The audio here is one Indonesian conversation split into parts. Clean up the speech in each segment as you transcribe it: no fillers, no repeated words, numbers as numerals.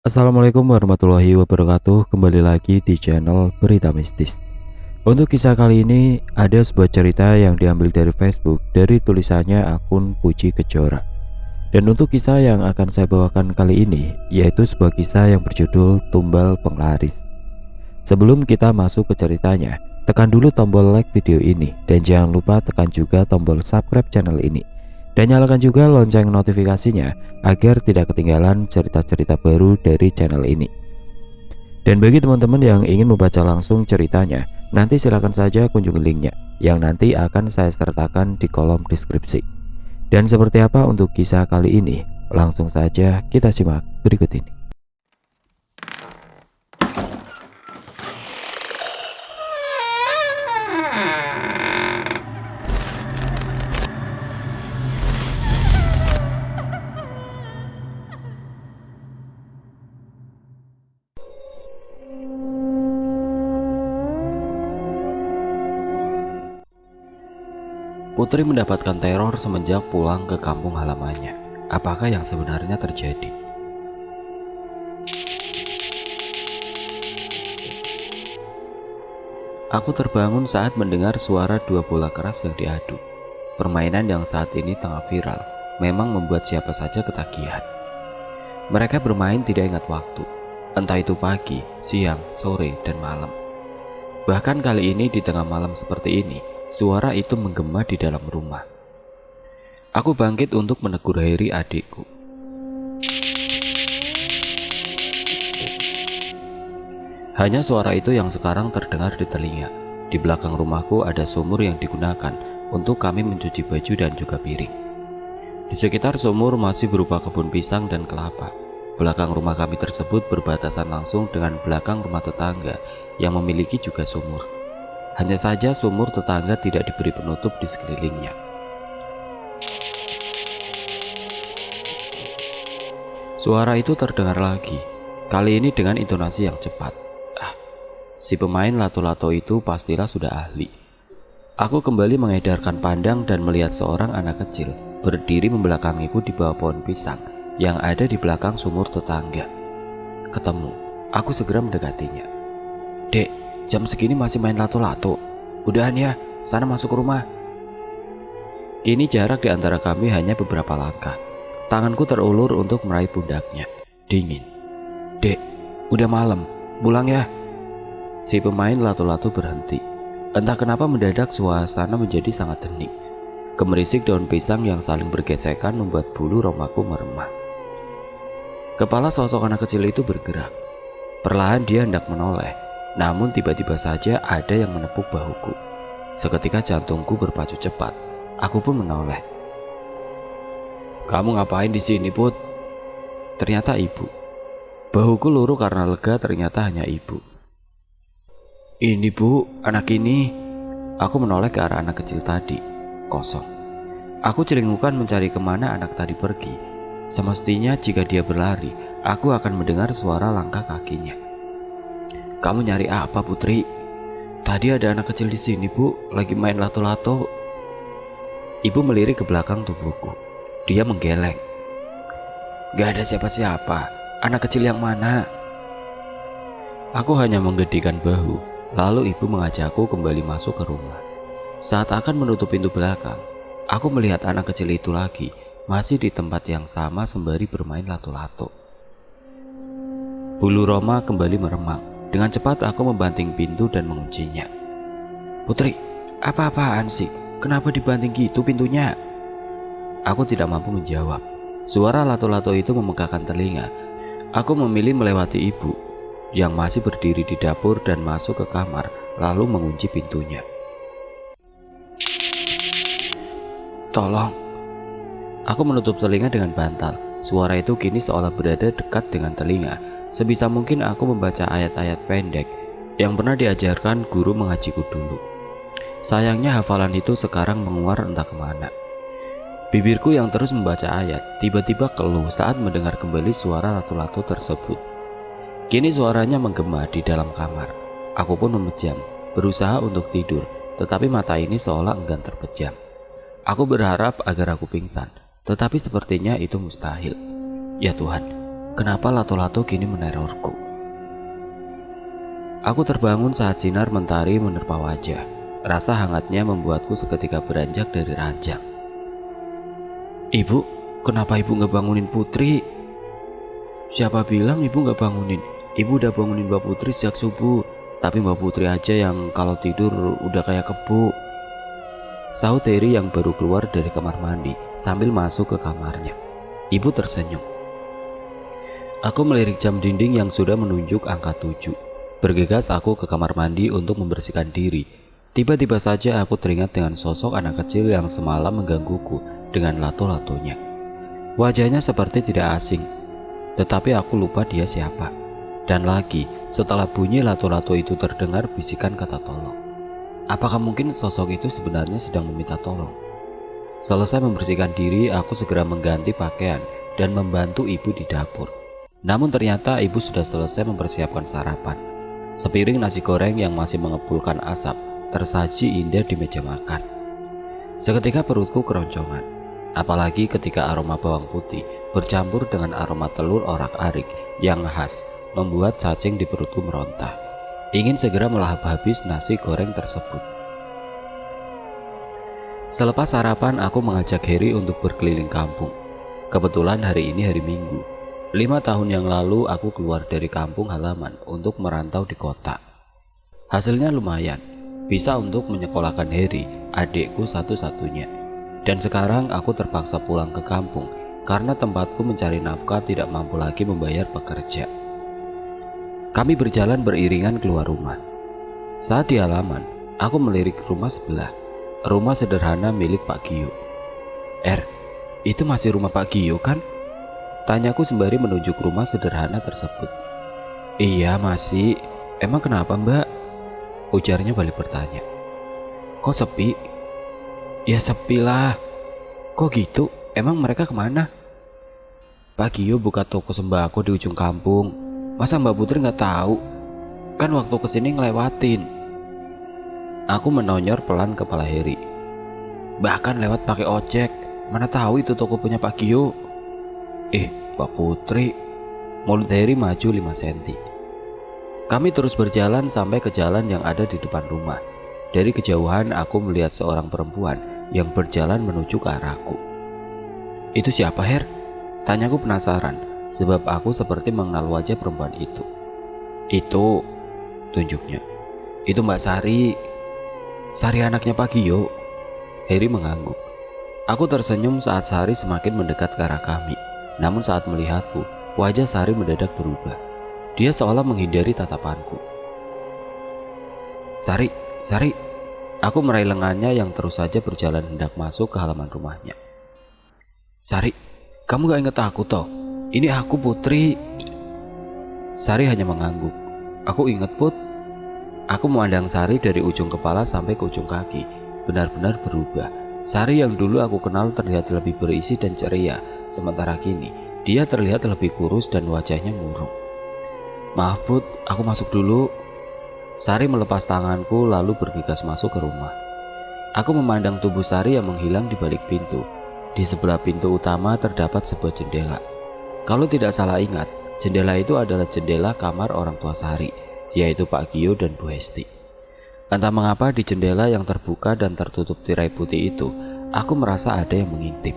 Assalamualaikum warahmatullahi wabarakatuh. Kembali lagi di channel Berita Mistis. Untuk kisah kali ini ada sebuah cerita yang diambil dari Facebook dari tulisannya akun Puji Kejora. Dan untuk kisah yang akan saya bawakan kali ini yaitu sebuah kisah yang berjudul Tumbal Penglaris. Sebelum kita masuk ke ceritanya, tekan dulu tombol like video ini dan jangan lupa tekan juga tombol subscribe channel ini. Dan nyalakan juga lonceng notifikasinya agar tidak ketinggalan cerita-cerita baru dari channel ini. Dan bagi teman-teman yang ingin membaca langsung ceritanya, nanti silakan saja kunjungi linknya yang nanti akan saya sertakan di kolom deskripsi. Dan seperti apa untuk kisah kali ini? Langsung saja kita simak berikut ini. Putri mendapatkan teror semenjak pulang ke kampung halamannya. Apakah yang sebenarnya terjadi? Aku terbangun saat mendengar suara dua bola keras yang diadu. Permainan yang saat ini tengah viral memang membuat siapa saja ketagihan. Mereka bermain tidak ingat waktu, entah itu pagi, siang, sore, dan malam. Bahkan kali ini di tengah malam seperti ini, suara itu menggema di dalam rumah. Aku bangkit untuk menegur Heri, adikku. Hanya suara itu yang sekarang terdengar di telinga. Di belakang rumahku ada sumur yang digunakan untuk kami mencuci baju dan juga piring. Di sekitar sumur masih berupa kebun pisang dan kelapa. Belakang rumah kami tersebut berbatasan langsung dengan belakang rumah tetangga yang memiliki juga sumur. Hanya saja sumur tetangga tidak diberi penutup di sekelilingnya. Suara itu terdengar lagi, kali ini dengan intonasi yang cepat. Si pemain lato-lato itu pastilah sudah ahli. Aku kembali mengedarkan pandang dan melihat seorang anak kecil berdiri membelakangiku di bawah pohon pisang yang ada di belakang sumur tetangga. Ketemu, aku segera mendekatinya. "Dek, jam segini masih main lato-lato? Udahan ya, sana masuk ke rumah." Kini jarak di antara kami hanya beberapa langkah. Tanganku terulur untuk meraih pundaknya. Dingin. "Dek, udah malam, pulang ya." Si pemain lato-lato berhenti. Entah kenapa mendadak suasana menjadi sangat hening. Gemerisik daun pisang yang saling bergesekan membuat bulu romaku meremah. Kepala sosok anak kecil itu bergerak. Perlahan dia hendak menoleh, namun tiba-tiba saja ada yang menepuk bahuku. Seketika jantungku berpacu cepat. Aku pun menoleh. "Kamu ngapain di sini, Put?" Ternyata ibu. Bahuku luruh karena lega ternyata hanya ibu. "Ini Bu, anak ini." Aku menoleh ke arah anak kecil tadi. Kosong. Aku celingukan mencari kemana anak tadi pergi. Semestinya jika dia berlari, aku akan mendengar suara langkah kakinya. "Kamu nyari apa, Putri?" "Tadi ada anak kecil di sini, Bu, lagi main lato-lato." Ibu melirik ke belakang tubuhku. Dia menggeleng. "Gak ada siapa-siapa. Anak kecil yang mana?" Aku hanya menggedihkan bahu. Lalu ibu mengajakku kembali masuk ke rumah. Saat akan menutup pintu belakang, aku melihat anak kecil itu lagi, masih di tempat yang sama sembari bermain lato-lato. Bulu Roma kembali meremang. Dengan cepat aku membanting pintu dan menguncinya. "Putri, apa-apaan sih? Kenapa dibanting gitu pintunya?" Aku tidak mampu menjawab. Suara lato-lato itu memegahkan telinga. Aku memilih melewati ibu yang masih berdiri di dapur dan masuk ke kamar, lalu mengunci pintunya. "Tolong." Aku menutup telinga dengan bantal. Suara itu kini seolah berada dekat dengan telinga. Sebisa mungkin aku membaca ayat-ayat pendek yang pernah diajarkan guru mengajiku dulu. Sayangnya hafalan itu sekarang menguar entah kemana. Bibirku yang terus membaca ayat tiba-tiba keluh saat mendengar kembali suara lato-lato tersebut. Kini suaranya menggema di dalam kamar. Aku pun memejam, berusaha untuk tidur, tetapi mata ini seolah enggan terpejam. Aku berharap agar aku pingsan, tetapi sepertinya itu mustahil. Ya Tuhan, Kenapa lato-lato kini menerorku? Aku terbangun saat sinar mentari menerpa wajah. Rasa hangatnya membuatku seketika beranjak dari ranjang. Ibu, kenapa ibu gak bangunin Putri? Siapa bilang ibu gak bangunin? Ibu udah bangunin Mbak Putri sejak subuh. Tapi Mbak Putri aja yang kalau tidur udah kayak kebo, sahut Heri yang baru keluar dari kamar mandi sambil masuk ke kamarnya. Ibu tersenyum. Aku melirik jam dinding yang sudah menunjuk angka 7. Bergegas aku ke kamar mandi untuk membersihkan diri. Tiba-tiba saja aku teringat dengan sosok anak kecil yang semalam menggangguku dengan lato-latonya. Wajahnya seperti tidak asing, tetapi aku lupa dia siapa. Dan lagi, setelah bunyi lato-lato itu terdengar bisikan kata tolong. Apakah mungkin sosok itu sebenarnya sedang meminta tolong? Selesai membersihkan diri, aku segera mengganti pakaian dan membantu ibu di dapur. Namun ternyata ibu sudah selesai mempersiapkan sarapan. Sepiring nasi goreng yang masih mengepulkan asap tersaji indah di meja makan. Seketika perutku keroncongan, apalagi ketika aroma bawang putih bercampur dengan aroma telur orak-arik yang khas membuat cacing di perutku merontah. Ingin segera melahap habis nasi goreng tersebut. Selepas sarapan, aku mengajak Heri untuk berkeliling kampung. Kebetulan hari ini hari Minggu. 5 tahun yang lalu aku keluar dari kampung halaman untuk merantau di kota. Hasilnya lumayan, bisa untuk menyekolahkan Heri, adikku satu-satunya. Dan sekarang aku terpaksa pulang ke kampung karena tempatku mencari nafkah tidak mampu lagi membayar pekerja. Kami berjalan beriringan keluar rumah. Saat di halaman, aku melirik rumah sebelah, rumah sederhana milik Pak Gio. Itu masih rumah Pak Gio kan? Tanyaku sembari menunjuk rumah sederhana tersebut. Iya masih. Emang kenapa mbak? Ujarnya balik bertanya. Kok sepi? Ya sepi lah. Kok gitu? Emang mereka kemana? Pak Gio buka toko sembako di ujung kampung. Masa Mbak Putri nggak tahu? Kan waktu kesini ngelewatin. Aku menonyor pelan kepala Heri. Bahkan lewat pakai ojek. Mana tahu itu toko punya Pak Gio. Mbak Putri. Mulut Heri maju 5 cm. Kami terus berjalan sampai ke jalan yang ada di depan rumah. Dari kejauhan aku melihat seorang perempuan yang berjalan menuju ke arahku. Itu siapa, Her? Tanyaku penasaran, sebab aku seperti mengenal wajah perempuan itu. Itu, tunjuknya. Itu Mbak Sari. Sari anaknya Pak Gio. Heri mengangguk. Aku tersenyum saat Sari semakin mendekat ke arah kami. Namun saat melihatku, wajah Sari mendadak berubah. Dia seolah menghindari tatapanku. Sari. Aku meraih lengannya yang terus saja berjalan hendak masuk ke halaman rumahnya. Sari, kamu gak inget aku toh? Ini aku Putri. Sari hanya mengangguk. Aku inget Put. Aku memandang Sari dari ujung kepala sampai ke ujung kaki. Benar-benar berubah. Sari yang dulu aku kenal terlihat lebih berisi dan ceria. Sementara kini, dia terlihat lebih kurus dan wajahnya murung. Maaf Put, aku masuk dulu. Sari melepas tanganku lalu bergegas masuk ke rumah. Aku memandang tubuh Sari yang menghilang di balik pintu. Di sebelah pintu utama terdapat sebuah jendela. Kalau tidak salah ingat, jendela itu adalah jendela kamar orang tua Sari, yaitu Pak Gio dan Bu Hesti. Entah mengapa di jendela yang terbuka dan tertutup tirai putih itu, aku merasa ada yang mengintip.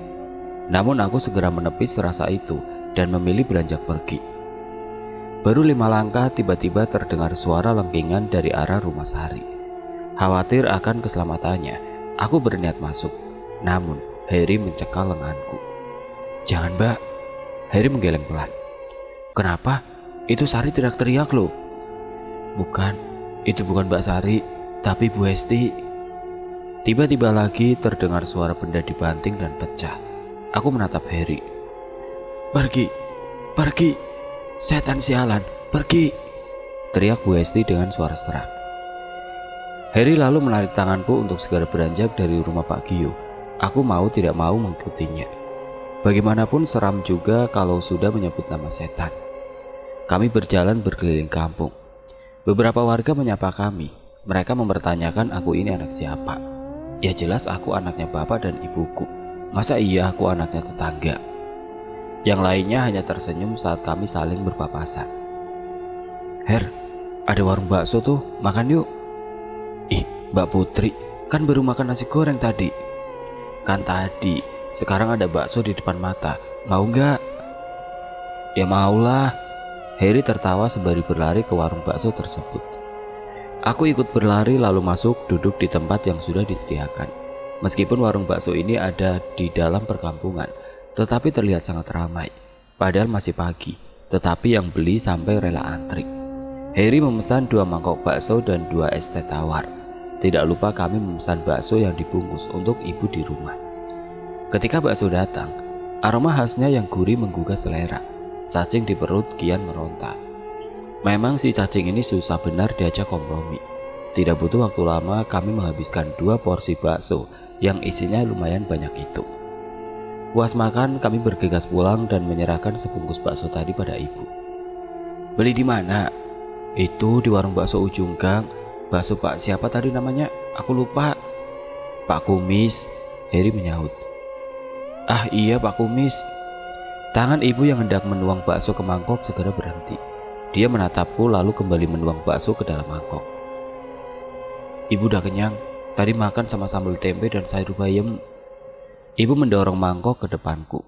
Namun aku segera menepis rasa itu dan memilih beranjak pergi. Baru 5 langkah tiba-tiba terdengar suara lengkingan dari arah rumah Sari. Khawatir akan keselamatannya, aku berniat masuk. Namun Heri mencekal lenganku. Jangan mbak. Heri menggeleng pelan. Kenapa? Itu Sari teriak-teriak loh. Bukan, itu bukan Mbak Sari, tapi Bu Hesti. Tiba-tiba lagi terdengar suara benda dibanting dan pecah. Aku menatap Heri. Pergi, setan sialan, pergi, teriak Bu Hesti dengan suara serak. Heri lalu menarik tanganku untuk segera beranjak dari rumah Pak Gio. Aku mau tidak mau mengikutinya. Bagaimanapun seram juga kalau sudah menyebut nama setan. Kami berjalan berkeliling kampung. Beberapa warga menyapa kami. Mereka mempertanyakan aku ini anak siapa. Ya jelas aku anaknya bapak dan ibuku. Masa iya aku anaknya tetangga? Yang lainnya hanya tersenyum saat kami saling berpapasan. Her, ada warung bakso tuh, makan yuk. Ih, Mbak Putri, kan baru makan nasi goreng tadi. Kan tadi, sekarang ada bakso di depan mata, mau nggak? Ya maulah. Heri tertawa sembari berlari ke warung bakso tersebut. Aku ikut berlari lalu masuk duduk di tempat yang sudah disediakan. Meskipun warung bakso ini ada di dalam perkampungan, tetapi terlihat sangat ramai. Padahal masih pagi, tetapi yang beli sampai rela antri. Heri memesan 2 mangkok bakso dan 2 es teh tawar. Tidak lupa kami memesan bakso yang dibungkus untuk ibu di rumah. Ketika bakso datang, aroma khasnya yang gurih menggugah selera. Cacing di perut kian meronta. Memang si cacing ini susah benar diajak kompromi. Tidak butuh waktu lama kami menghabiskan 2 porsi bakso yang isinya lumayan banyak itu. Puas makan, kami bergegas pulang dan menyerahkan sebungkus bakso tadi pada ibu. Beli di mana? Itu di warung bakso ujung gang. Bakso Pak siapa tadi namanya? Aku lupa. Pak Kumis, Heri menyahut. Ah iya Pak Kumis. Tangan ibu yang hendak menuang bakso ke mangkok segera berhenti. Dia menatapku lalu kembali menuang bakso ke dalam mangkok. Ibu udah kenyang, tadi makan sama sambal tempe dan sayur bayam. Ibu mendorong mangkok ke depanku.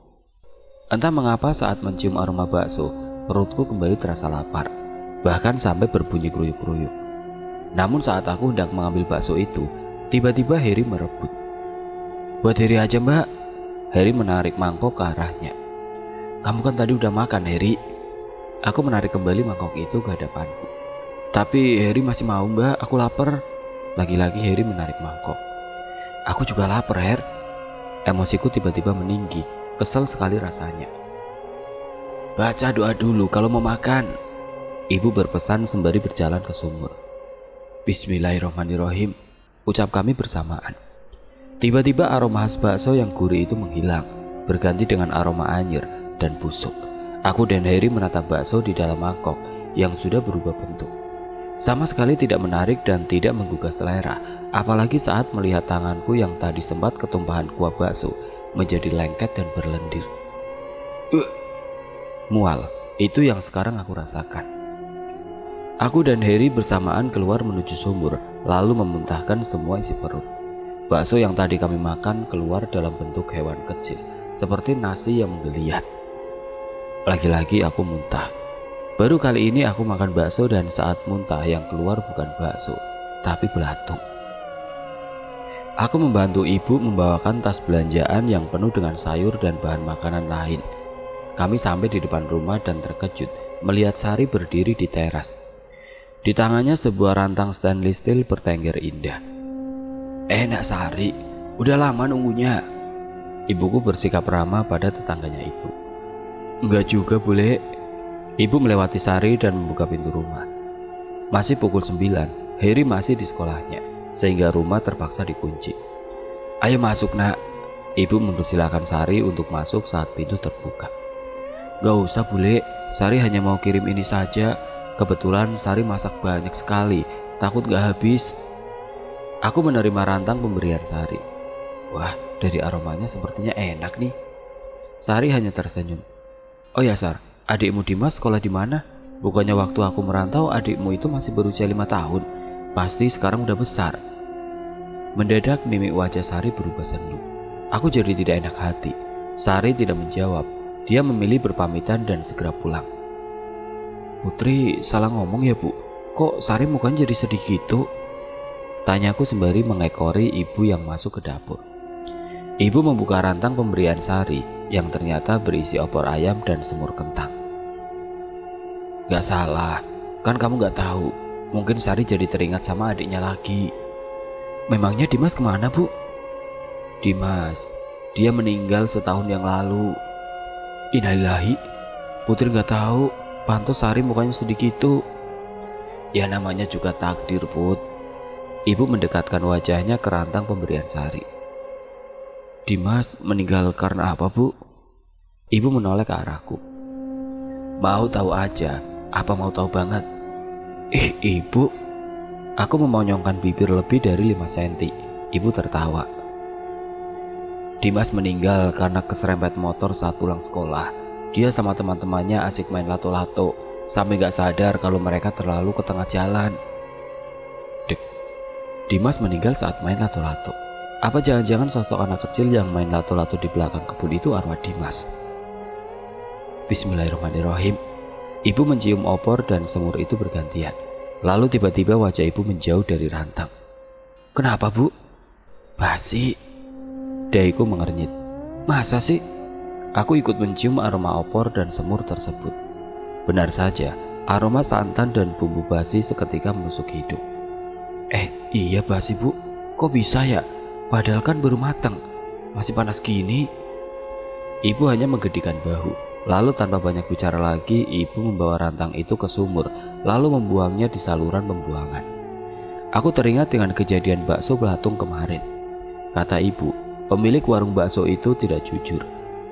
Entah mengapa saat mencium aroma bakso, perutku kembali terasa lapar, bahkan sampai berbunyi kruyuk-kruyuk. Namun saat aku hendak mengambil bakso itu, tiba-tiba Heri merebut. Buat Heri aja mbak. Heri menarik mangkok ke arahnya. Kamu kan tadi udah makan Heri. Aku menarik kembali mangkok itu ke hadapanku. Tapi Heri masih mau mbak, aku lapar. Lagi-lagi Heri menarik mangkok. Aku juga lapar Her. Emosiku tiba-tiba meninggi, kesal sekali rasanya. Baca doa dulu kalau mau makan. Ibu berpesan sembari berjalan ke sumur. Bismillahirrahmanirrahim, ucap kami bersamaan. Tiba-tiba aroma khas bakso yang gurih itu menghilang, berganti dengan aroma anyir dan busuk. Aku dan Heri menatap bakso di dalam mangkok yang sudah berubah bentuk. Sama sekali tidak menarik dan tidak menggugah selera, apalagi saat melihat tanganku yang tadi sempat ketumpahan kuah bakso menjadi lengket dan berlendir. Mual, itu yang sekarang aku rasakan. Aku dan Heri bersamaan keluar menuju sumur, lalu memuntahkan semua isi perut. Bakso yang tadi kami makan keluar dalam bentuk hewan kecil, seperti nasi yang menggeliat. Lagi-lagi aku muntah. Baru kali ini aku makan bakso dan saat muntah yang keluar bukan bakso, tapi belatung. Aku membantu ibu membawakan tas belanjaan yang penuh dengan sayur dan bahan makanan lain. Kami sampai di depan rumah dan terkejut melihat Sari berdiri di teras. Di tangannya sebuah rantang stainless steel bertengger indah. Enak Sari, udah lama nunggunya. Ibuku bersikap ramah pada tetangganya itu. Enggak juga boleh. Ibu melewati Sari dan membuka pintu rumah. Masih pukul 9, Heri masih di sekolahnya, sehingga rumah terpaksa dikunci. Ayo masuk nak. Ibu mempersilahkan Sari untuk masuk saat pintu terbuka. Gak usah bule, Sari hanya mau kirim ini saja. Kebetulan Sari masak banyak sekali, takut gak habis. Aku menerima rantang pemberian Sari. Wah, dari aromanya sepertinya enak nih. Sari hanya tersenyum. Oh ya Sar, adikmu Dimas sekolah di mana? Bukannya waktu aku merantau adikmu itu masih berusia 5 tahun. Pasti sekarang udah besar. Mendadak mimik wajah Sari berubah sendu. Aku jadi tidak enak hati. Sari tidak menjawab. Dia memilih berpamitan dan segera pulang. Putri salah ngomong ya bu. Kok Sari mukanya jadi sedih gitu? Tanyaku sembari mengekori ibu yang masuk ke dapur. Ibu membuka rantang pemberian Sari yang ternyata berisi opor ayam dan semur kentang. Gak salah, kan kamu gak tahu. Mungkin Sari jadi teringat sama adiknya lagi. Memangnya Dimas kemana bu? Dimas, dia meninggal setahun yang lalu. Innalillahi, Putri gak tahu. Pantas Sari mukanya sedih gitu. Ya namanya juga takdir Put. Ibu mendekatkan wajahnya ke rantang pemberian Sari. Dimas meninggal karena apa bu? Ibu menoleh ke arahku. Mau tahu aja, apa mau tahu banget? Ibu. Aku memonyongkan bibir lebih dari 5 cm. Ibu tertawa. Dimas meninggal karena keserempet motor saat pulang sekolah. Dia sama teman-temannya asik main lato-lato sampai gak sadar kalau mereka terlalu ke tengah jalan. Dek, Dimas meninggal saat main lato-lato. Apa jangan-jangan sosok anak kecil yang main lato-lato di belakang kebun itu arwah Dimas? Bismillahirrahmanirrahim. Ibu mencium opor dan semur itu bergantian. Lalu tiba-tiba wajah ibu menjauh dari rantang. Kenapa, Bu? Basi. Dahiku mengernyit. Masa sih? Aku ikut mencium aroma opor dan semur tersebut. Benar saja, aroma santan dan bumbu basi seketika menusuk hidung. Iya basi, Bu. Kok bisa ya? Padahal kan baru matang. Masih panas gini. Ibu hanya menggedikan bahu. Lalu tanpa banyak bicara lagi, ibu membawa rantang itu ke sumur, lalu membuangnya di saluran pembuangan. Aku teringat dengan kejadian bakso belatung kemarin. Kata ibu, pemilik warung bakso itu tidak jujur.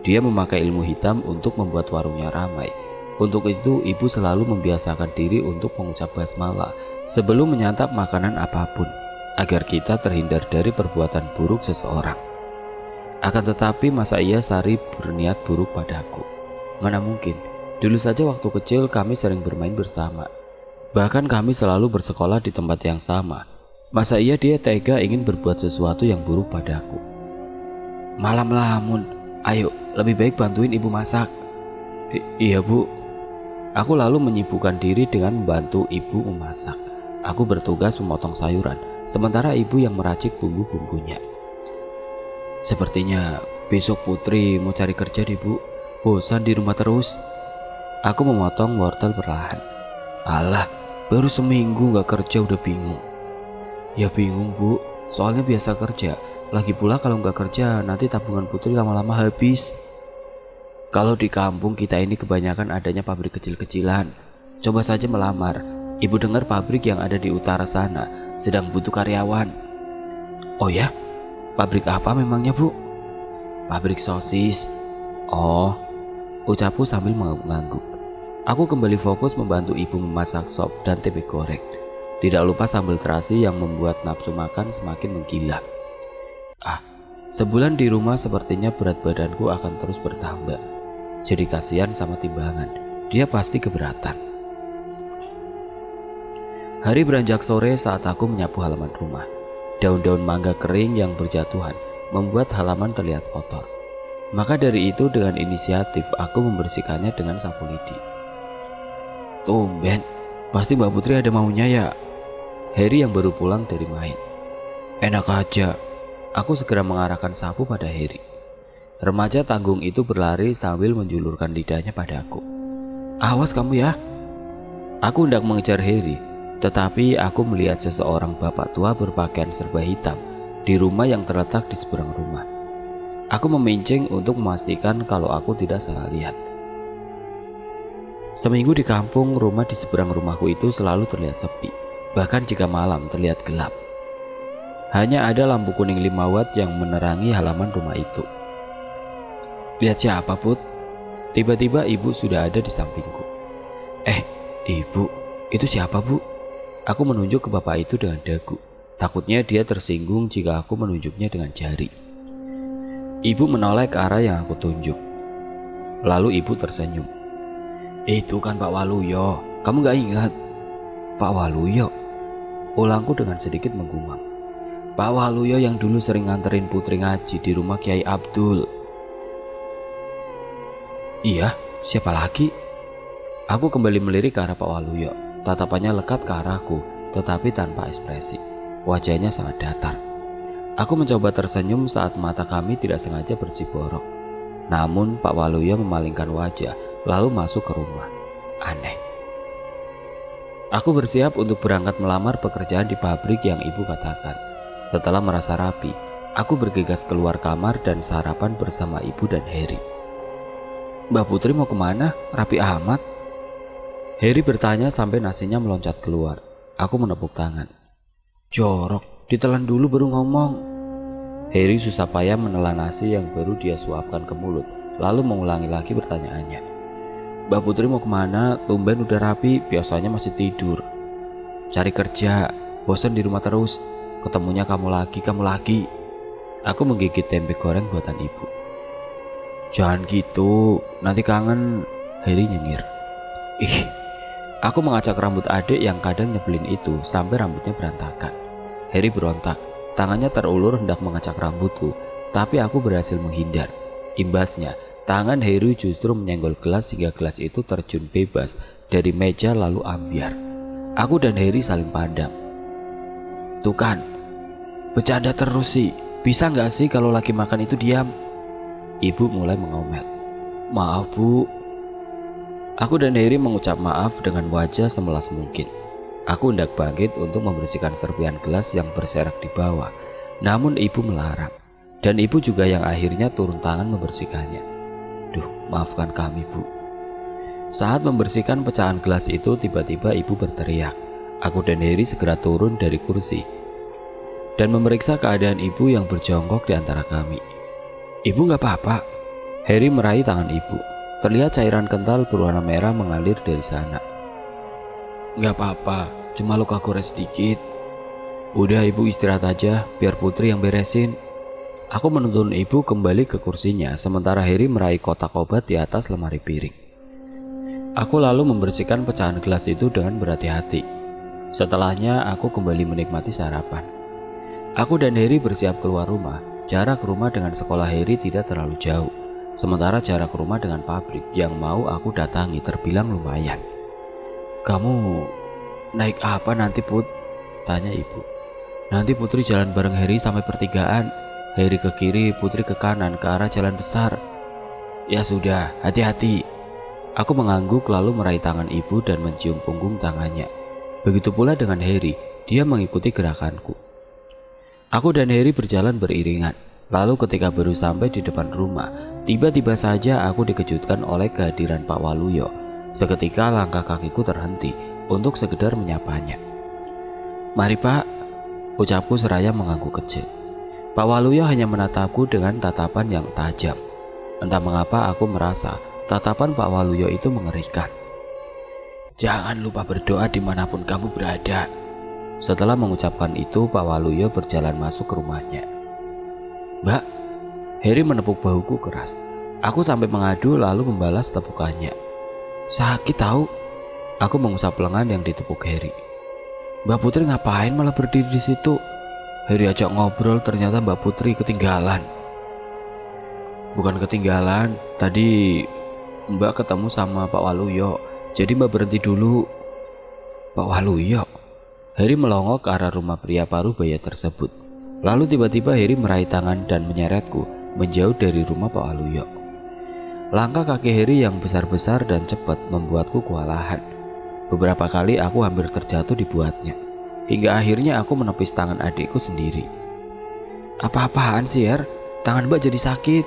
Dia memakai ilmu hitam untuk membuat warungnya ramai. Untuk itu, ibu selalu membiasakan diri untuk mengucap basmalah sebelum menyantap makanan apapun, agar kita terhindar dari perbuatan buruk seseorang. Akan tetapi, masa iya Sari berniat buruk padaku? Mana mungkin, dulu saja waktu kecil kami sering bermain bersama. Bahkan kami selalu bersekolah di tempat yang sama. Masa iya dia tega ingin berbuat sesuatu yang buruk padaku? Malam lamun, ayo lebih baik bantuin ibu masak. Iya, Bu. Aku lalu menyibukkan diri dengan membantu ibu memasak. Aku bertugas memotong sayuran, sementara ibu yang meracik bumbu-bumbunya. Sepertinya besok Putri mau cari kerja deh, Bu. Bosan di rumah terus. Aku memotong wortel perlahan. Alah, baru seminggu gak kerja udah bingung. Ya bingung, Bu, soalnya biasa kerja. Lagi pula kalau nggak kerja nanti tabungan Putri lama-lama habis. Kalau di kampung kita ini kebanyakan adanya pabrik kecil-kecilan. Coba saja melamar. Ibu dengar pabrik yang ada di utara sana sedang butuh karyawan. Oh ya? Pabrik apa memangnya, Bu? Pabrik sosis. Oh, ucapku sambil mengangguk. Aku kembali fokus membantu ibu memasak sop dan tempe goreng. Tidak lupa sambal terasi yang membuat nafsu makan semakin menggila. Sebulan di rumah sepertinya berat badanku akan terus bertambah. Jadi kasihan sama timbangan. Dia pasti keberatan. Hari beranjak sore saat aku menyapu halaman rumah. Daun-daun mangga kering yang berjatuhan membuat halaman terlihat kotor. Maka dari itu dengan inisiatif aku membersihkannya dengan sapu lidi. Tumben, pasti Mbak Putri ada maunya ya. Heri yang baru pulang dari main. Enak aja. Aku segera mengarahkan sapu pada Heri. Remaja tanggung itu berlari sambil menjulurkan lidahnya padaku. Awas kamu ya. Aku hendak mengejar Heri, tetapi aku melihat seseorang bapak tua berpakaian serba hitam di rumah yang terletak di seberang rumah. Aku memincing untuk memastikan kalau aku tidak salah lihat. Seminggu di kampung, rumah di seberang rumahku itu selalu terlihat sepi. Bahkan jika malam terlihat gelap. Hanya ada lampu kuning 5 watt yang menerangi halaman rumah itu. Lihat siapa, Put? Tiba-tiba ibu sudah ada di sampingku. Ibu, itu siapa, Bu? Aku menunjuk ke bapak itu dengan dagu. Takutnya dia tersinggung jika aku menunjuknya dengan jari. Ibu menoleh ke arah yang aku tunjuk. Lalu ibu tersenyum. Itu kan Pak Waluyo. Kamu gak ingat? Pak Waluyo? Ulangku dengan sedikit menggumam. Pak Waluyo yang dulu sering nganterin Putri ngaji di rumah Kiai Abdul. Iya, siapa lagi? Aku kembali melirik ke arah Pak Waluyo. Tatapannya lekat ke arahku, tetapi tanpa ekspresi. Wajahnya sangat datar. Aku mencoba tersenyum saat mata kami tidak sengaja bersiborok. Namun Pak Waluyo memalingkan wajah, lalu masuk ke rumah. Aneh. Aku bersiap untuk berangkat melamar pekerjaan di pabrik yang ibu katakan. Setelah merasa rapi, aku bergegas keluar kamar dan sarapan bersama ibu dan Heri. Mbak Putri mau kemana? Rapi amat. Heri bertanya sampai nasinya meloncat keluar. Aku menepuk tangan. Jorok, ditelan dulu baru ngomong. Heri susah payah menelan nasi yang baru dia suapkan ke mulut, lalu mengulangi lagi pertanyaannya. Mbak Putri mau kemana? Tumben udah rapi, biasanya masih tidur. Cari kerja, bosan di rumah terus. Ketemunya kamu lagi. Aku menggigit tempe goreng buatan ibu. Jangan gitu, nanti kangen, Harry nyengir. Ih, aku mengacak rambut adik yang kadang nyebelin itu sampai rambutnya berantakan. Harry berontak, tangannya terulur hendak mengacak rambutku, tapi aku berhasil menghindar. Imbasnya, tangan Harry justru menyenggol gelas hingga gelas itu terjun bebas dari meja lalu ambyar. Aku dan Harry saling pandang. Tuh kan, bercanda terus sih. Bisa nggak sih kalau lagi makan itu diam? Ibu mulai mengomel. Maaf bu. Aku dan Harry mengucap maaf dengan wajah semelas mungkin. Aku hendak bangkit untuk membersihkan serpihan gelas yang berserak di bawah. Namun ibu melarang. Dan ibu juga yang akhirnya turun tangan membersihkannya. Duh, maafkan kami bu. Saat membersihkan pecahan gelas itu tiba-tiba ibu berteriak. Aku dan Harry segera turun dari kursi dan memeriksa keadaan ibu yang berjongkok di antara kami. Ibu gak apa-apa. Harry meraih tangan ibu. Terlihat cairan kental berwarna merah mengalir dari sana. Gak apa-apa, cuma luka gores sedikit. Udah ibu istirahat aja, biar Putri yang beresin. Aku menuntun ibu kembali ke kursinya, sementara Harry meraih kotak obat di atas lemari piring. Aku lalu membersihkan pecahan gelas itu dengan berhati-hati. Setelahnya aku kembali menikmati sarapan. Aku dan Harry bersiap keluar rumah. Jarak rumah dengan sekolah Harry tidak terlalu jauh. Sementara jarak rumah dengan pabrik yang mau aku datangi terbilang lumayan. Kamu naik apa nanti Put? Tanya ibu. Nanti Putri jalan bareng Harry sampai pertigaan. Harry ke kiri, Putri ke kanan ke arah jalan besar. Ya sudah, hati-hati. Aku mengangguk lalu meraih tangan ibu dan mencium punggung tangannya. Begitu pula dengan Harry, dia mengikuti gerakanku. Aku dan Harry berjalan beriringan. Lalu ketika baru sampai di depan rumah, tiba-tiba saja aku dikejutkan oleh kehadiran Pak Waluyo. Seketika langkah kakiku terhenti untuk sekedar menyapanya. Mari Pak, ucapku seraya mengangguk kecil. Pak Waluyo hanya menatapku dengan tatapan yang tajam. Entah mengapa aku merasa tatapan Pak Waluyo itu mengerikan. Jangan lupa berdoa dimanapun kamu berada. Setelah mengucapkan itu, Pak Waluyo berjalan masuk ke rumahnya. Mbak, Harry menepuk bahuku keras. Aku sampai mengadu lalu membalas tepukannya. Sakit tahu. Aku mengusap lengan yang ditepuk Harry. Mbak Putri ngapain malah berdiri di situ? Harry ajak ngobrol, ternyata Mbak Putri ketinggalan. Bukan ketinggalan, tadi Mbak ketemu sama Pak Waluyo. Jadi Mbak berhenti dulu. Pak Waluyo? Harry melongok ke arah rumah pria paruh baya tersebut. Lalu tiba-tiba Harry meraih tangan dan menyeretku menjauh dari rumah Pak Waluyo. Langkah kaki Harry yang besar-besar dan cepat membuatku kewalahan. Beberapa kali aku hampir terjatuh dibuatnya. Hingga akhirnya aku menepis tangan adikku sendiri. Apa-apaan sih Her? Tangan Mbak jadi sakit.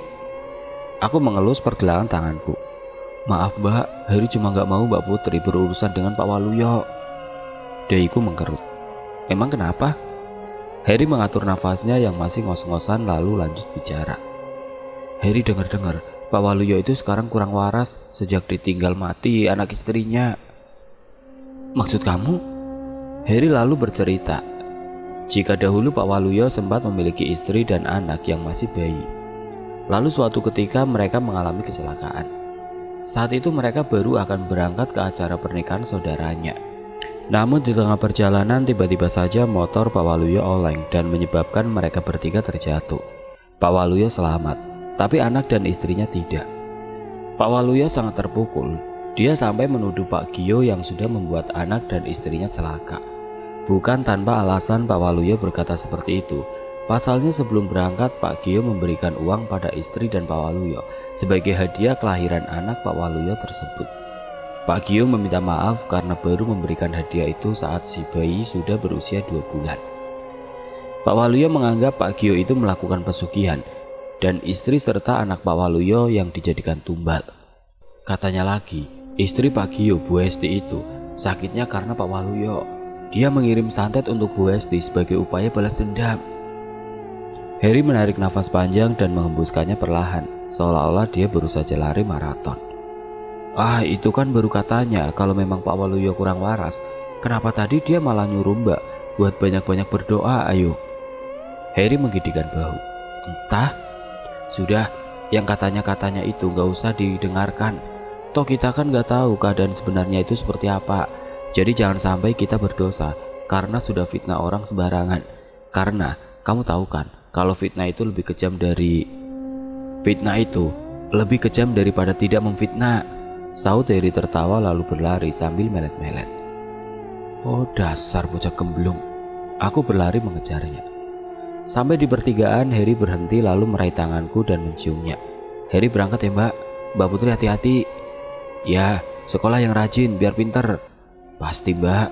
Aku mengelus pergelangan tanganku. Maaf Mbak, Harry cuma gak mau Mbak Putri berurusan dengan Pak Waluyo. Dahiku mengkerut. Emang kenapa? Harry mengatur nafasnya yang masih ngos-ngosan lalu lanjut bicara. Harry dengar-dengar Pak Waluyo itu sekarang kurang waras sejak ditinggal mati anak istrinya. Maksud kamu? Harry lalu bercerita. Jika dahulu Pak Waluyo sempat memiliki istri dan anak yang masih bayi. Lalu suatu ketika mereka mengalami kecelakaan. Saat itu mereka baru akan berangkat ke acara pernikahan saudaranya. Namun di tengah perjalanan tiba-tiba saja motor Pak Waluyo oleng dan menyebabkan mereka bertiga terjatuh. Pak Waluyo selamat, tapi anak dan istrinya tidak. Pak Waluyo sangat terpukul. Dia sampai menuduh Pak Gio yang sudah membuat anak dan istrinya celaka. Bukan tanpa alasan Pak Waluyo berkata seperti itu. Pasalnya sebelum berangkat Pak Gio memberikan uang pada istri dan Pak Waluyo sebagai hadiah kelahiran anak Pak Waluyo tersebut. Pak Gio meminta maaf karena baru memberikan hadiah itu saat si bayi sudah berusia 2 bulan. Pak Waluyo menganggap Pak Gio itu melakukan pesugihan dan istri serta anak Pak Waluyo yang dijadikan tumbal. Katanya lagi, istri Pak Gio, Bu Hesti itu sakitnya karena Pak Waluyo. Dia mengirim santet untuk Bu Hesti sebagai upaya balas dendam. Harry menarik nafas panjang dan mengembuskannya perlahan, seolah-olah dia baru saja lari maraton. Ah, itu kan baru katanya kalau memang Pak Waluyo kurang waras. Kenapa tadi dia malah nyuruh Mbak buat banyak-banyak berdoa, ayo. Harry menggigitkan bahu. Entah. Sudah, Yang katanya-katanya itu gak usah didengarkan. Toh kita kan gak tahu keadaan sebenarnya itu seperti apa. Jadi jangan sampai kita berdosa karena sudah fitnah orang sembarangan. Karena kamu tahu kan, kalau fitnah itu lebih kejam daripada tidak memfitnah. Sahut Harry tertawa lalu berlari sambil melet-melet. Oh dasar bocah gemblung. Aku berlari mengejarnya. Sampai di pertigaan, Harry berhenti lalu meraih tanganku dan menciumnya. Harry berangkat ya mbak. Mbak Putri hati-hati. Ya, sekolah yang rajin biar pinter. Pasti mbak.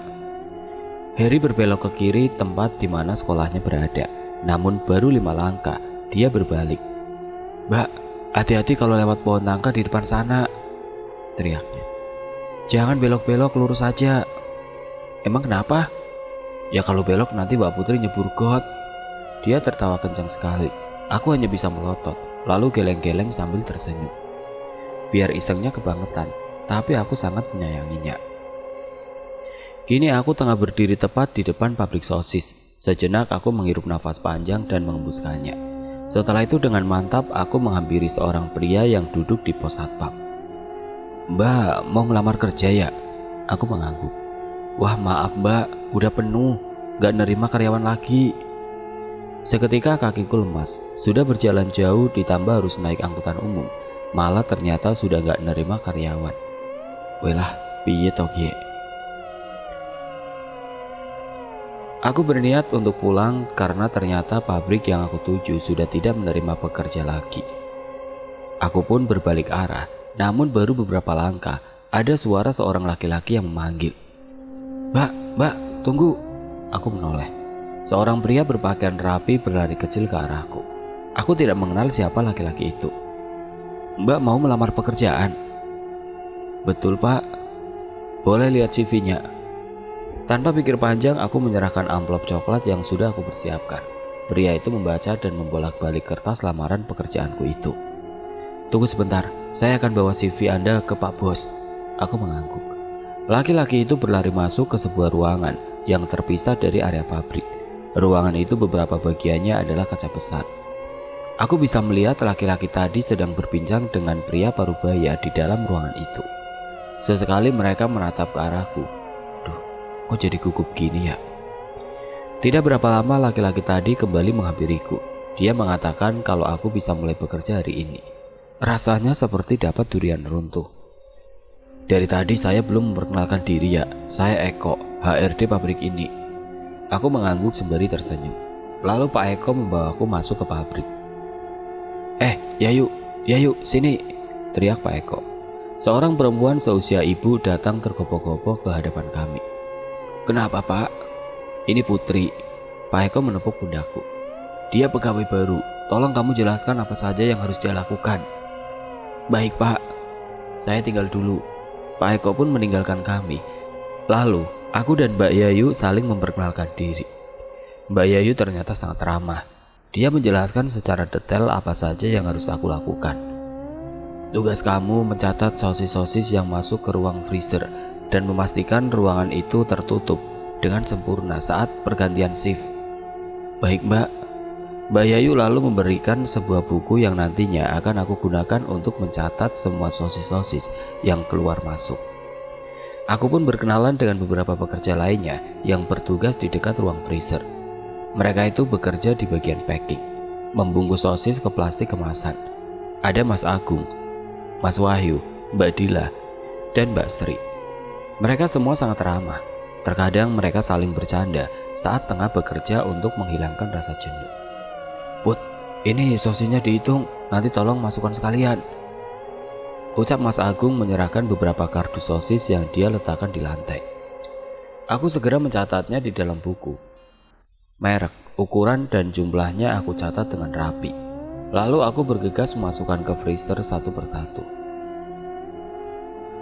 Harry berbelok ke kiri tempat di mana sekolahnya berada. Namun baru 5 langkah, dia berbalik. Mbak, hati-hati kalau lewat pohon nangka di depan sana, teriaknya. Jangan belok-belok, lurus saja. Emang kenapa? Ya kalau belok nanti Mbak Putri nyebur got. Dia tertawa kencang sekali. Aku hanya bisa melotot, lalu geleng-geleng sambil tersenyum. Biar isengnya kebangetan, tapi aku sangat menyayanginya. Kini aku tengah berdiri tepat di depan pabrik sosis. Sejenak aku menghirup nafas panjang dan mengembuskannya. Setelah itu dengan mantap aku menghampiri seorang pria yang duduk di pos satpam. Mbak, mau ngelamar kerja ya? Aku mengangguk. Wah maaf mbak, udah penuh, gak nerima karyawan lagi. Seketika kakiku lemas, sudah berjalan jauh ditambah harus naik angkutan umum. Malah ternyata sudah gak nerima karyawan. Welah, piye toh gie. Aku berniat untuk pulang karena ternyata pabrik yang aku tuju sudah tidak menerima pekerja lagi. Aku pun berbalik arah, namun baru beberapa langkah ada suara seorang laki-laki yang memanggil. Mbak, tunggu. Aku menoleh. Seorang pria berpakaian rapi berlari kecil ke arahku. Aku tidak mengenal siapa laki-laki itu. Mbak mau melamar pekerjaan? Betul pak. Boleh lihat CV-nya? Tanpa pikir panjang aku menyerahkan amplop coklat yang sudah aku persiapkan. Pria itu membaca dan membolak-balik kertas lamaran pekerjaanku itu. Tunggu sebentar, saya akan bawa CV Anda ke Pak Bos. Aku mengangguk. Laki-laki itu berlari masuk ke sebuah ruangan yang terpisah dari area pabrik. Ruangan itu beberapa bagiannya adalah kaca besar. Aku bisa melihat laki-laki tadi sedang berbincang dengan pria parubaya di dalam ruangan itu. Sesekali mereka menatap ke arahku. Duh, kok jadi gugup gini ya? Tidak berapa lama laki-laki tadi kembali menghampiriku. Dia mengatakan kalau aku bisa mulai bekerja hari ini. Rasanya seperti dapat durian runtuh. Dari tadi saya belum memperkenalkan diri ya. Saya Eko, HRD pabrik ini. Aku mengangguk sembari tersenyum. Lalu Pak Eko membawaku masuk ke pabrik. Yayu, sini, teriak Pak Eko. Seorang perempuan seusia ibu datang tergopoh-gopoh ke hadapan kami. Kenapa pak? Ini Putri. Pak Eko menepuk pundakku. Dia pegawai baru, tolong kamu jelaskan apa saja yang harus dia lakukan. Baik pak, saya tinggal dulu. Pak Eko pun meninggalkan kami. Lalu aku dan Mbak Yayu saling memperkenalkan diri. Mbak Yayu ternyata sangat ramah. Dia menjelaskan secara detail apa saja yang harus aku lakukan. Tugas kamu mencatat sosis-sosis yang masuk ke ruang freezer dan memastikan ruangan itu tertutup dengan sempurna saat pergantian shift. Baik mbak. Mbak Yayu lalu memberikan sebuah buku yang nantinya akan aku gunakan untuk mencatat semua sosis-sosis yang keluar masuk. Aku pun berkenalan dengan beberapa pekerja lainnya yang bertugas di dekat ruang freezer. Mereka itu bekerja di bagian packing, membungkus sosis ke plastik kemasan. Ada Mas Agung, Mas Wahyu, Mbak Dila, dan Mbak Sri. Mereka semua sangat ramah. Terkadang mereka saling bercanda saat tengah bekerja untuk menghilangkan rasa jenuh. Put, ini sosisnya dihitung, nanti tolong masukkan sekalian. Ucap Mas Agung menyerahkan beberapa kardus sosis yang dia letakkan di lantai. Aku segera mencatatnya di dalam buku. Merek, ukuran, dan jumlahnya aku catat dengan rapi. Lalu aku bergegas memasukkan ke freezer satu persatu.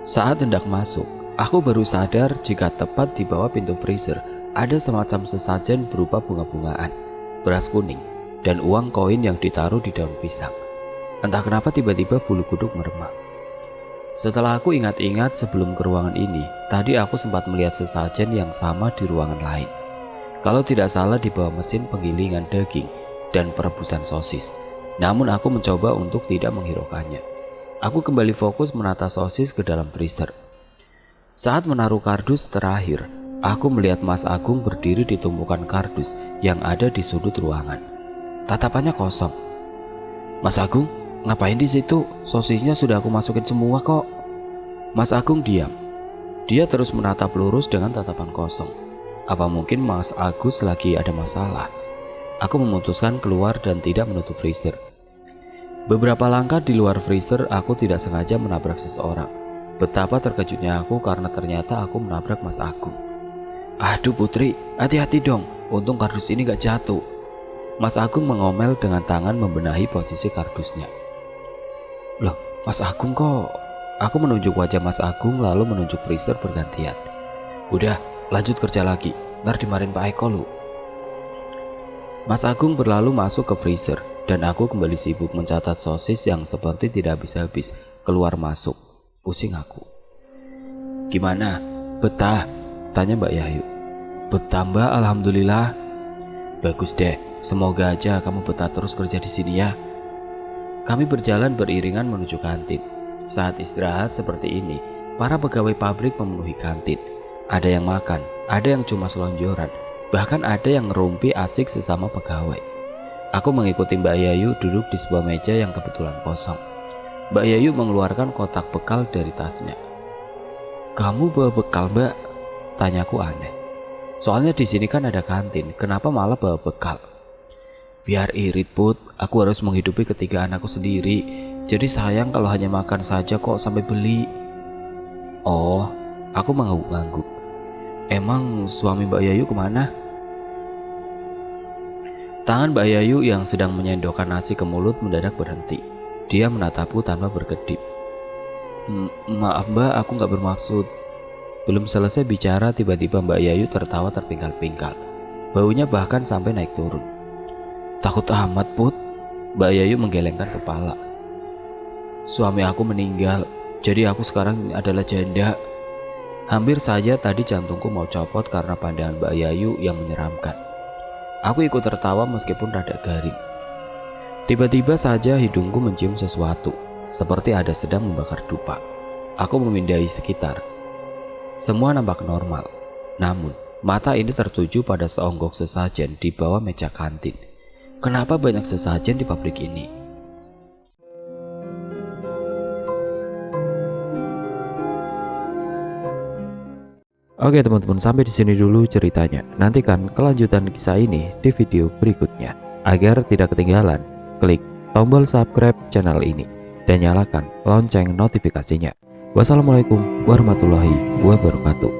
Saat hendak masuk, aku baru sadar jika tepat di bawah pintu freezer ada semacam sesajen berupa bunga-bungaan, beras kuning, dan uang koin yang ditaruh di daun pisang. Entah kenapa tiba-tiba bulu kuduk meremang. Setelah aku ingat-ingat sebelum ke ruangan ini, tadi aku sempat melihat sesajen yang sama di ruangan lain. Kalau tidak salah di bawah mesin penggilingan daging dan perebusan sosis. Namun aku mencoba untuk tidak menghiraukannya. Aku kembali fokus menata sosis ke dalam freezer. Saat menaruh kardus terakhir, aku melihat Mas Agung berdiri di tumpukan kardus yang ada di sudut ruangan. Tatapannya kosong. Mas Agung, ngapain di situ? Sosisnya sudah aku masukin semua kok. Mas Agung diam. Dia terus menatap lurus dengan tatapan kosong. Apa mungkin Mas Agus lagi ada masalah? Aku memutuskan keluar dan tidak menutup freezer. Beberapa langkah di luar freezer, aku tidak sengaja menabrak seseorang. Betapa terkejutnya aku karena ternyata aku menabrak Mas Agung. Aduh Putri, hati-hati dong, untung kardus ini gak jatuh. Mas Agung mengomel dengan tangan membenahi posisi kardusnya. Loh, Mas Agung kok? Aku menunjuk wajah Mas Agung lalu menunjuk freezer bergantian. Udah, lanjut kerja lagi, ntar dimarahin Pak Eko lu. Mas Agung berlalu masuk ke freezer dan aku kembali sibuk mencatat sosis yang seperti tidak habis-habis keluar masuk. Pusing aku. Gimana? Betah? Tanya Mbak Yayu. Betah Mbak, alhamdulillah. Bagus deh, semoga aja kamu betah terus kerja di sini ya. Kami berjalan beriringan menuju kantin. Saat istirahat seperti ini, para pegawai pabrik memenuhi kantin. Ada yang makan, ada yang cuma selonjoran, bahkan ada yang ngerumpi asik sesama pegawai. Aku mengikuti Mbak Yayu duduk di sebuah meja yang kebetulan kosong. Mbak Yayu mengeluarkan kotak bekal dari tasnya. Kamu bawa bekal Mbak? Tanyaku aneh. Soalnya di sini kan ada kantin, kenapa malah bawa bekal? Biar irit Put, aku harus menghidupi ketiga anakku sendiri. Jadi sayang kalau hanya makan saja kok sampai beli. Oh, aku mengangguk-angguk. Emang suami Mbak Yayu kemana? Tangan Mbak Yayu yang sedang menyendokkan nasi ke mulut mendadak berhenti. Dia menatapku tanpa berkedip. Maaf Mbak, aku gak bermaksud. Belum selesai bicara tiba-tiba Mbak Yayu tertawa terpingkal-pingkal. Baunya bahkan sampai naik turun. Takut amat Put. Mbak Yayu menggelengkan kepala. Suami aku meninggal, jadi aku sekarang adalah janda. Hampir saja tadi jantungku mau copot karena pandangan Mbak Yayu yang menyeramkan. Aku ikut tertawa meskipun rada garing. Tiba-tiba saja hidungku mencium sesuatu, seperti ada sedang membakar dupa. Aku memindai sekitar. Semua nampak normal, namun mata ini tertuju pada seonggok sesajen di bawah meja kantin. Kenapa banyak sesajen di pabrik ini? Oke teman-teman, sampai di sini dulu ceritanya. Nantikan kelanjutan kisah ini di video berikutnya. Agar tidak ketinggalan, klik tombol subscribe channel ini dan nyalakan lonceng notifikasinya. Wassalamualaikum warahmatullahi wabarakatuh.